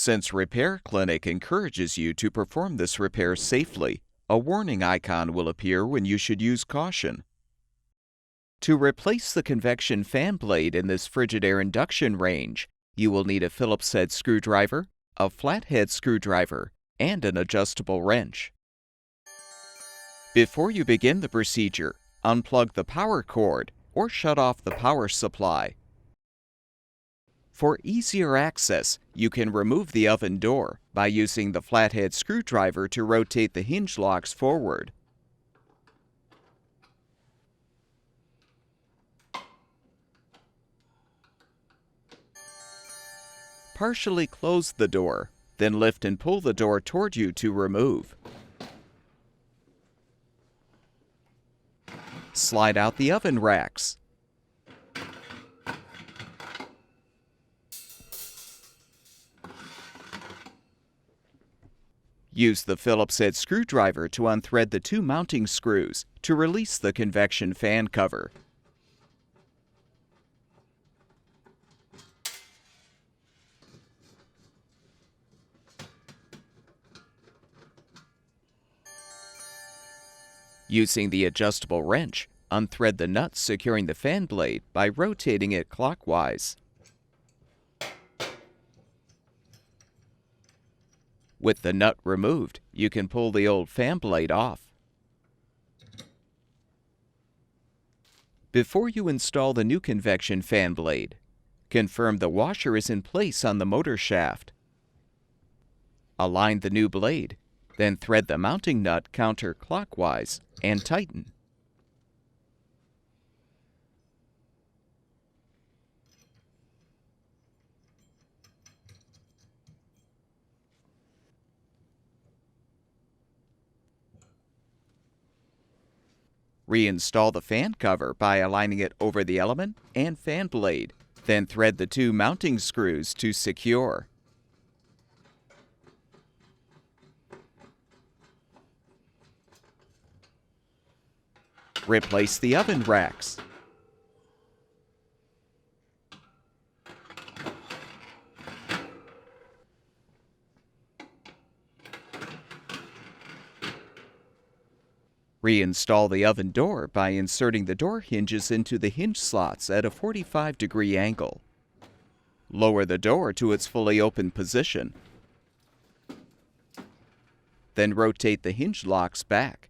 Since Repair Clinic encourages you to perform this repair safely, a warning icon will appear when you should use caution. To replace the convection fan blade in this Frigidaire Induction range, you will need a Phillips head screwdriver, a flathead screwdriver, and an adjustable wrench. Before you begin the procedure, unplug the power cord or shut off the power supply. For easier access, you can remove the oven door by using the flathead screwdriver to rotate the hinge locks forward. Partially close the door, then lift and pull the door toward you to remove. Slide out the oven racks. Use the Phillips head screwdriver to unthread the two mounting screws to release the convection fan cover. Using the adjustable wrench, unthread the nut securing the fan blade by rotating it clockwise. With the nut removed, you can pull the old fan blade off. Before you install the new convection fan blade, confirm the washer is in place on the motor shaft. Align the new blade, then thread the mounting nut counterclockwise and tighten. Reinstall the fan cover by aligning it over the element and fan blade, then thread the two mounting screws to secure. Replace the oven racks. Reinstall the oven door by inserting the door hinges into the hinge slots at a 45-degree angle. Lower the door to its fully open position. Then rotate the hinge locks back.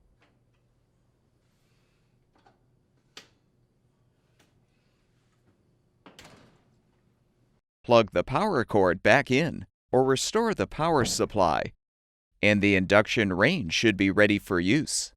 Plug the power cord back in or restore the power supply, and the induction range should be ready for use.